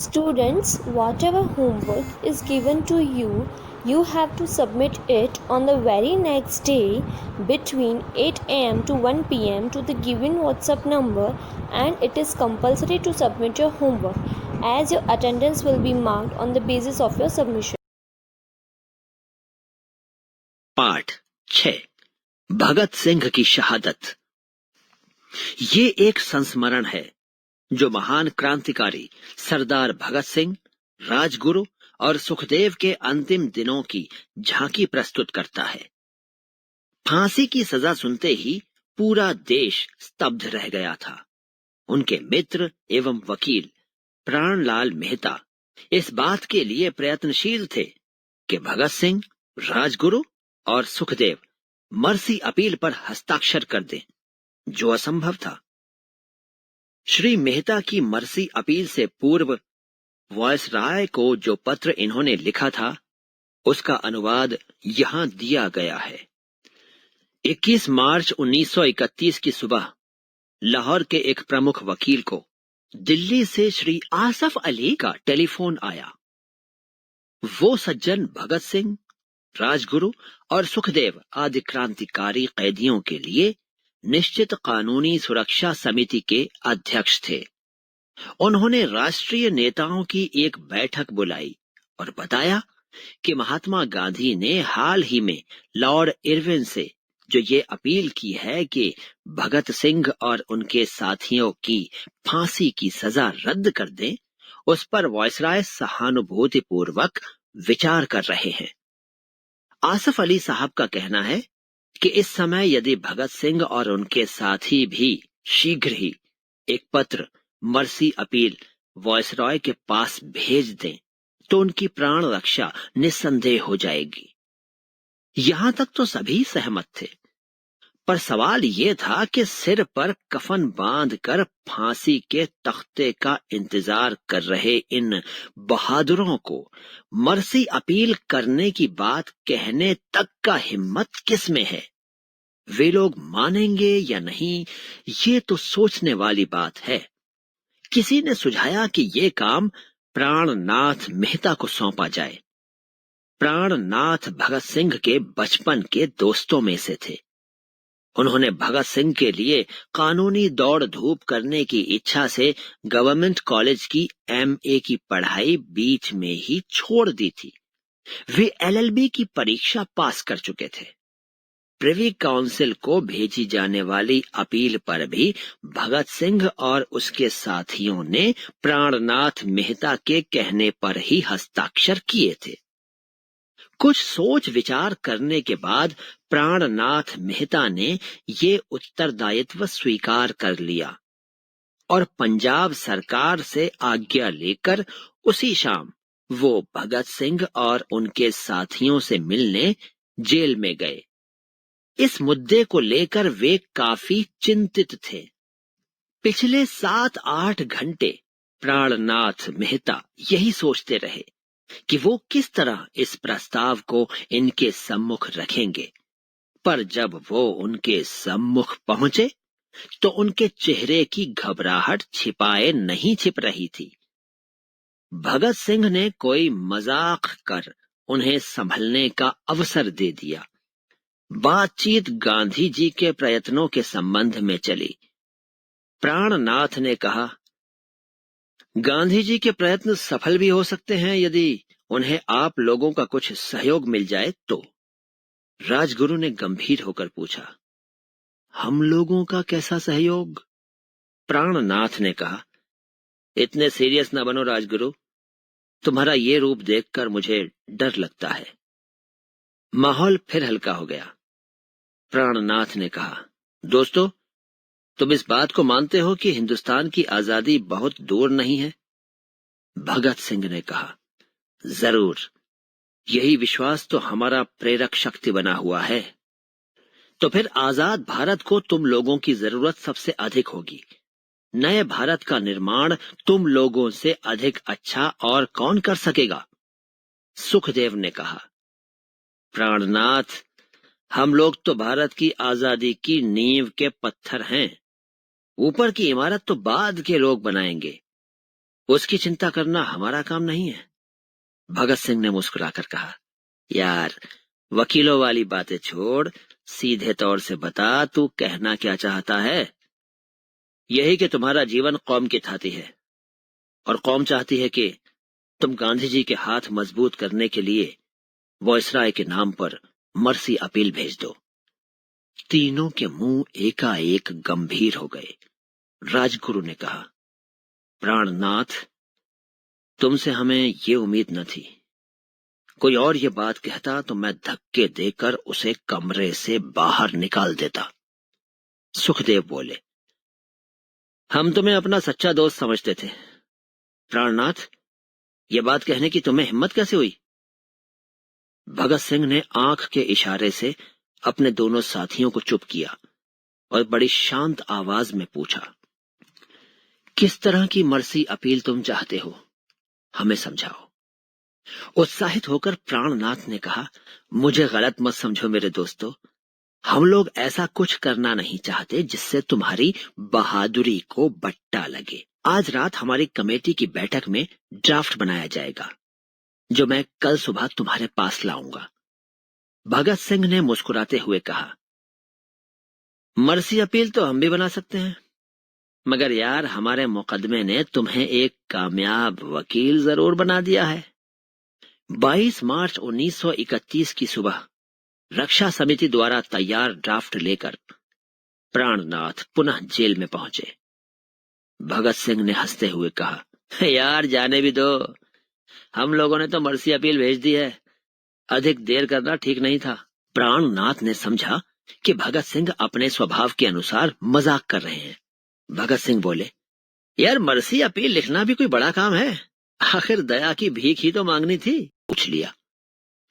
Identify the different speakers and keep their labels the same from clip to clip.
Speaker 1: Students, whatever homework is given to you, you have to submit it on the very next day between 8 am to 1 pm to the given WhatsApp number, and it is compulsory to submit your homework as your attendance will be marked on the basis of your submission.
Speaker 2: पाठ 6 भगत सिंह की शहादत। ये एक संस्मरण है जो महान क्रांतिकारी सरदार भगत सिंह, राजगुरु और सुखदेव के अंतिम दिनों की झांकी प्रस्तुत करता है। फांसी की सजा सुनते ही पूरा देश स्तब्ध रह गया था। उनके मित्र एवं वकील प्राणलाल मेहता इस बात के लिए प्रयत्नशील थे कि भगत सिंह, राजगुरु और सुखदेव मर्सी अपील पर हस्ताक्षर कर दें, जो असंभव था। श्री मेहता की मर्सी अपील से पूर्व वायसराय को जो पत्र इन्होंने लिखा था, उसका अनुवाद यहां दिया गया है। 21 मार्च 1931 की सुबह लाहौर के एक प्रमुख वकील को दिल्ली से श्री आसफ अली का टेलीफोन आया। वो सज्जन भगत सिंह, राजगुरु और सुखदेव आदि क्रांतिकारी कैदियों के लिए निश्चित कानूनी सुरक्षा समिति के अध्यक्ष थे। उन्होंने राष्ट्रीय नेताओं की एक बैठक बुलाई और बताया कि महात्मा गांधी ने हाल ही में लॉर्ड इरविन से जो ये अपील की है कि भगत सिंह और उनके साथियों की फांसी की सजा रद्द कर दें, उस पर वायसराय सहानुभूतिपूर्वक विचार कर रहे हैं। आसफ अली साहब का कहना है कि इस समय यदि भगत सिंह और उनके साथी भी शीघ्र ही एक पत्र मर्सी अपील वायसराय के पास भेज दें तो उनकी प्राण रक्षा निस्संदेह हो जाएगी। यहां तक तो सभी सहमत थे, पर सवाल ये था कि सिर पर कफन बांधकर फांसी के तख्ते का इंतजार कर रहे इन बहादुरों को मर्सी अपील करने की बात कहने तक का हिम्मत किसमें है। वे लोग मानेंगे या नहीं, ये तो सोचने वाली बात है। किसी ने सुझाया कि ये काम प्राणनाथ मेहता को सौंपा जाए। प्राणनाथ भगत सिंह के बचपन के दोस्तों में से थे। उन्होंने भगत सिंह के लिए कानूनी दौड़ धूप करने की इच्छा से गवर्नमेंट कॉलेज की MA की पढ़ाई बीच में ही छोड़ दी थी। वे LLB की परीक्षा पास कर चुके थे। प्रिवी काउंसिल को भेजी जाने वाली अपील पर भी भगत सिंह और उसके साथियों ने प्राणनाथ मेहता के कहने पर ही हस्ताक्षर किए थे। कुछ सोच विचार करने के बाद प्राणनाथ मेहता ने ये उत्तरदायित्व स्वीकार कर लिया और पंजाब सरकार से आज्ञा लेकर उसी शाम वो भगत सिंह और उनके साथियों से मिलने जेल में गए। इस मुद्दे को लेकर वे काफी चिंतित थे। पिछले 7-8 घंटे प्राणनाथ मेहता यही सोचते रहे कि वो किस तरह इस प्रस्ताव को इनके सम्मुख रखेंगे, पर जब वो उनके सम्मुख पहुंचे तो उनके चेहरे की घबराहट छिपाए नहीं छिप रही थी। भगत सिंह ने कोई मजाक कर उन्हें संभलने का अवसर दे दिया। बातचीत गांधी जी के प्रयत्नों के संबंध में चली। प्राणनाथ ने कहा, गांधी जी के प्रयत्न सफल भी हो सकते हैं यदि उन्हें आप लोगों का कुछ सहयोग मिल जाए तो। राजगुरु ने गंभीर होकर पूछा, हम लोगों का कैसा सहयोग? प्राणनाथ ने कहा, इतने सीरियस न बनो राजगुरु, तुम्हारा ये रूप देखकर मुझे डर लगता है। माहौल फिर हल्का हो गया। प्राणनाथ ने कहा, दोस्तों, तुम इस बात को मानते हो कि हिंदुस्तान की आजादी बहुत दूर नहीं है? भगत सिंह ने कहा, जरूर, यही विश्वास तो हमारा प्रेरक शक्ति बना हुआ है। तो फिर आजाद भारत को तुम लोगों की जरूरत सबसे अधिक होगी। नए भारत का निर्माण तुम लोगों से अधिक अच्छा और कौन कर सकेगा? सुखदेव ने कहा, प्राणनाथ, हम लोग तो भारत की आजादी की नींव के पत्थर हैं। ऊपर की इमारत तो बाद के लोग बनाएंगे। उसकी चिंता करना हमारा काम नहीं है। भगत सिंह ने मुस्कुराकर कहा, यार वकीलों वाली बातें छोड़, सीधे तौर से बता तू कहना क्या चाहता है। यही कि तुम्हारा जीवन कौम की थाती है और कौम चाहती है कि तुम गांधी जी के हाथ मजबूत करने के लिए वॉयसराय के नाम पर मर्सी अपील भेज दो। तीनों के मुंह एकाएक गंभीर हो गए। राजगुरु ने कहा, प्राणनाथ, तुमसे हमें ये उम्मीद न थी। कोई और ये बात कहता तो मैं धक्के देकर उसे कमरे से बाहर निकाल देता। सुखदेव बोले, हम तुम्हें अपना सच्चा दोस्त समझते थे। प्राणनाथ, ये बात कहने की तुम्हें हिम्मत कैसे हुई? भगत सिंह ने आंख के इशारे से अपने दोनों साथियों को चुप किया और बड़ी शांत आवाज में पूछा, किस तरह की मर्सी अपील तुम चाहते हो, हमें समझाओ। उत्साहित होकर प्राणनाथ ने कहा, मुझे गलत मत समझो मेरे दोस्तों, हम लोग ऐसा कुछ करना नहीं चाहते जिससे तुम्हारी बहादुरी को बट्टा लगे। आज रात हमारी कमेटी की बैठक में ड्राफ्ट बनाया जाएगा जो मैं कल सुबह तुम्हारे पास लाऊंगा। भगत सिंह ने मुस्कुराते हुए कहा, मर्सी अपील तो हम भी बना सकते हैं, मगर यार हमारे मुकदमे ने तुम्हें एक कामयाब वकील जरूर बना दिया है। 22 मार्च 1931 की सुबह रक्षा समिति द्वारा तैयार ड्राफ्ट लेकर प्राणनाथ पुनः जेल में पहुंचे। भगत सिंह ने हंसते हुए कहा, यार जाने भी दो, हम लोगों ने तो मर्सी अपील भेज दी है, अधिक देर करना ठीक नहीं था। प्राणनाथ ने समझा कि भगत सिंह अपने स्वभाव के अनुसार मजाक कर रहे हैं। भगत सिंह बोले, यार मर्सी अपील लिखना भी कोई बड़ा काम है, आखिर दया की भीख ही तो मांगनी थी। पूछ लिया,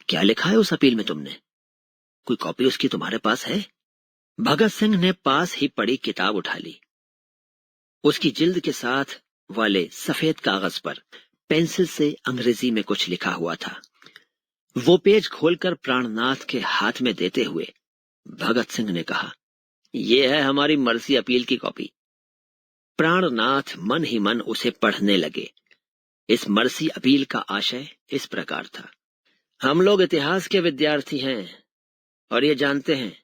Speaker 2: क्या लिखा है उस अपील में तुमने? कोई कॉपी उसकी तुम्हारे पास है? भगत सिंह ने पास ही पड़ी किताब उठा ली। उसकी जिल्द के साथ वाले सफेद कागज पर पेंसिल से अंग्रेजी में कुछ लिखा हुआ था। वो पेज खोलकर प्राणनाथ के हाथ में देते हुए भगत सिंह ने कहा, यह है हमारी मर्सी अपील की कॉपी। प्राणनाथ मन ही मन उसे पढ़ने लगे। इस मर्सी अपील का आशय इस प्रकार था, हम लोग इतिहास के विद्यार्थी हैं और ये जानते हैं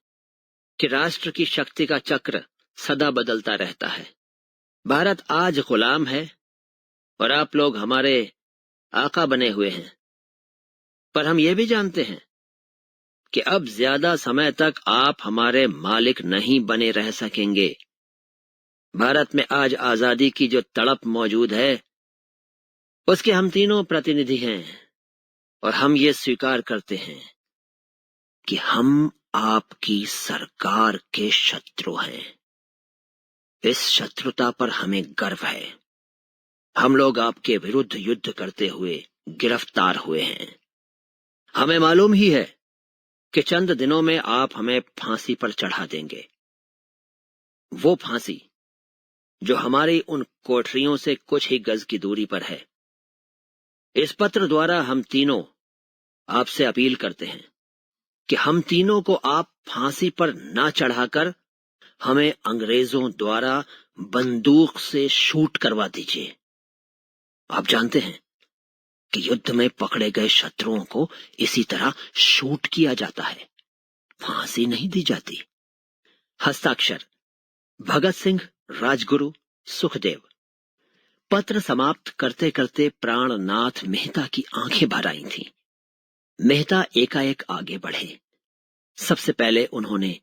Speaker 2: कि राष्ट्र की शक्ति का चक्र सदा बदलता रहता है। भारत आज गुलाम है और आप लोग हमारे आका बने हुए हैं, पर हम ये भी जानते हैं कि अब ज्यादा समय तक आप हमारे मालिक नहीं बने रह सकेंगे। भारत में आज आजादी की जो तड़प मौजूद है उसके हम तीनों प्रतिनिधि हैं और हम ये स्वीकार करते हैं कि हम आपकी सरकार के शत्रु हैं। इस शत्रुता पर हमें गर्व है। हम लोग आपके विरुद्ध युद्ध करते हुए गिरफ्तार हुए हैं। हमें मालूम ही है कि चंद दिनों में आप हमें फांसी पर चढ़ा देंगे। वो फांसी जो हमारी उन कोठरियों से कुछ ही गज की दूरी पर है। इस पत्र द्वारा हम तीनों आपसे अपील करते हैं कि हम तीनों को आप फांसी पर ना चढ़ाकर हमें अंग्रेजों द्वारा बंदूक से शूट करवा दीजिए। आप जानते हैं कि युद्ध में पकड़े गए शत्रुओं को इसी तरह शूट किया जाता है, फांसी नहीं दी जाती। हस्ताक्षर भगत सिंह, राजगुरु, सुखदेव। पत्र समाप्त करते करते प्राणनाथ मेहता की आंखें भर आई थीं। मेहता एकाएक आगे बढ़े। सबसे पहले उन्होंने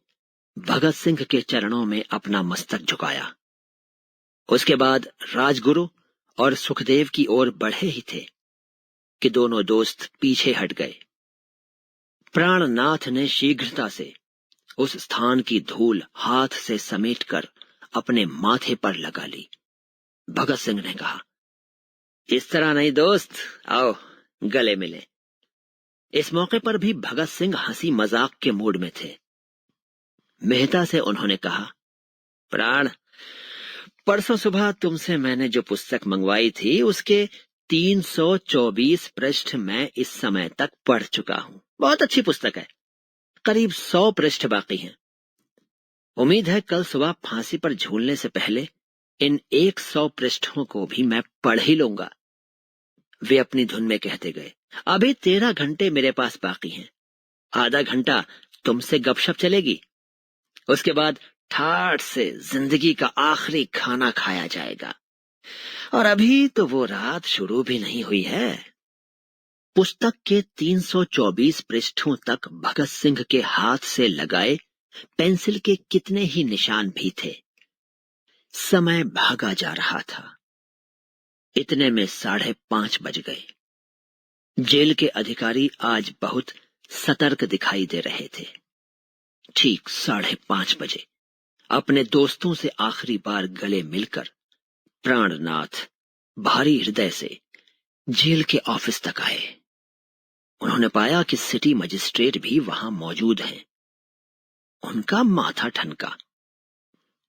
Speaker 2: भगत सिंह के चरणों में अपना मस्तक झुकाया। उसके बाद राजगुरु और सुखदेव की ओर बढ़े ही थे कि दोनों दोस्त पीछे हट गए। प्राणनाथ ने शीघ्रता से उस स्थान की धूल हाथ से समेटकर अपने माथे पर लगा ली। भगत सिंह ने कहा, इस तरह नहीं दोस्त, आओ गले मिले। इस मौके पर भी भगत सिंह हंसी मजाक के मूड में थे। मेहता से उन्होंने कहा, प्राण, परसों सुबह तुमसे मैंने जो पुस्तक मंगवाई थी उसके 324 पृष्ठ मैं इस समय तक पढ़ चुका हूं। बहुत अच्छी पुस्तक है, करीब 100 पृष्ठ बाकी हैं। उम्मीद है कल सुबह फांसी पर झूलने से पहले इन 100 पृष्ठों को भी मैं पढ़ ही लूंगा। वे अपनी धुन में कहते गए। अभी 13 घंटे मेरे पास बाकी हैं। आधा घंटा तुमसे गपशप चलेगी, उसके बाद ठाठ से जिंदगी का आखिरी खाना खाया जाएगा। और अभी तो वो रात शुरू भी नहीं हुई है। पुस्तक के 324 पृष्ठों तक भगत सिंह के हाथ से लगाए पेंसिल के कितने ही निशान भी थे। समय भागा जा रहा था। इतने में 5:30 बज गए। जेल के अधिकारी आज बहुत सतर्क दिखाई दे रहे थे। ठीक 5:30 बजे अपने दोस्तों से आखिरी बार गले मिलकर प्राणनाथ भारी हृदय से जेल के ऑफिस तक आए। उन्होंने पाया कि सिटी मजिस्ट्रेट भी वहां मौजूद हैं। उनका माथा ठनका।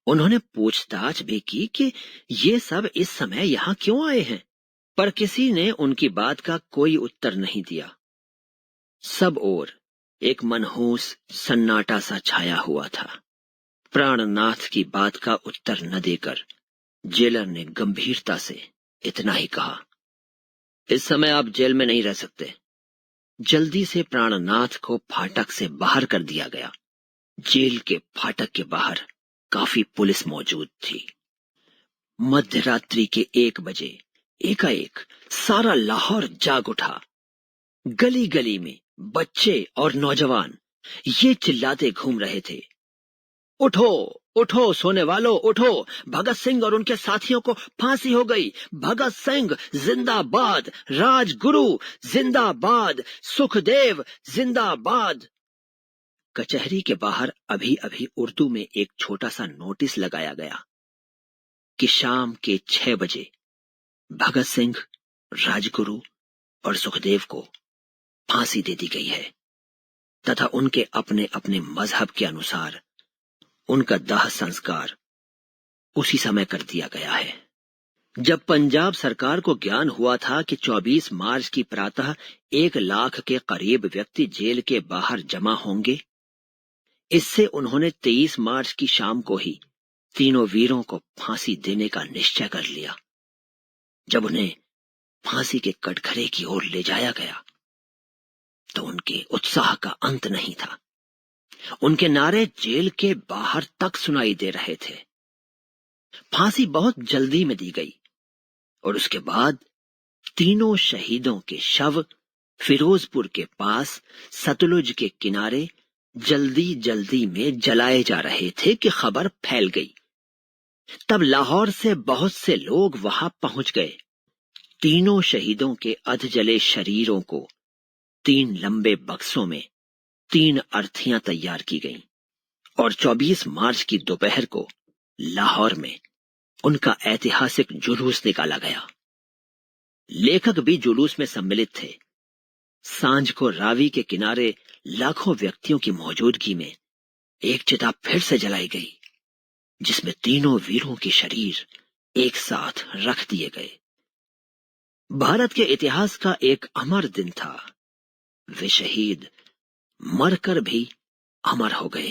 Speaker 2: उन्होंने पूछताछ भी की कि ये सब इस समय यहां क्यों आए हैं, पर किसी ने उनकी बात का कोई उत्तर नहीं दिया। सब ओर एक मनहूस सन्नाटा सा छाया हुआ था। प्राणनाथ की बात का उत्तर न देकर जेलर ने गंभीरता से इतना ही कहा, इस समय आप जेल में नहीं रह सकते। जल्दी से प्राणनाथ को फाटक से बाहर कर दिया गया। जेल के फाटक के बाहर काफी पुलिस मौजूद थी। मध्य रात्रि के 1 बजे एकाएक सारा लाहौर जाग उठा। गली गली में बच्चे और नौजवान ये चिल्लाते घूम रहे थे, उठो उठो सोने वालों, उठो, भगत सिंह और उनके साथियों को फांसी हो गई। भगत सिंह जिंदाबाद, राजगुरु जिंदाबाद, सुखदेव जिंदाबाद। कचहरी के बाहर अभी अभी उर्दू में एक छोटा सा नोटिस लगाया गया कि शाम के 6 बजे भगत सिंह, राजगुरु और सुखदेव को फांसी दे दी गई है तथा उनके अपने अपने मजहब के अनुसार उनका दाह संस्कार उसी समय कर दिया गया है। जब पंजाब सरकार को ज्ञान हुआ था कि 24 मार्च की प्रातः 1 लाख के करीब व्यक्ति जेल के बाहर जमा होंगे, इससे उन्होंने 23 मार्च की शाम को ही तीनों वीरों को फांसी देने का निश्चय कर लिया। जब उन्हें फांसी के कटघरे की ओर ले जाया गया तो उनके उत्साह का अंत नहीं था। उनके नारे जेल के बाहर तक सुनाई दे रहे थे। फांसी बहुत जल्दी में दी गई और उसके बाद तीनों शहीदों के शव फिरोजपुर के पास सतलुज के किनारे जल्दी जल्दी में जलाए जा रहे थे कि खबर फैल गई। तब लाहौर से बहुत से लोग वहां पहुंच गए। तीनों शहीदों के अधजले शरीरों को 3 लंबे बक्सों में 3 अर्थियां तैयार की गईं और 24 मार्च की दोपहर को लाहौर में उनका ऐतिहासिक जुलूस निकाला गया। लेखक भी जुलूस में सम्मिलित थे। सांझ को रावी के किनारे लाखों व्यक्तियों की मौजूदगी में एक चिता फिर से जलाई गई, जिसमें तीनों वीरों के शरीर एक साथ रख दिए गए। भारत के इतिहास का एक अमर दिन था। वे शहीद मरकर भी अमर हो गए।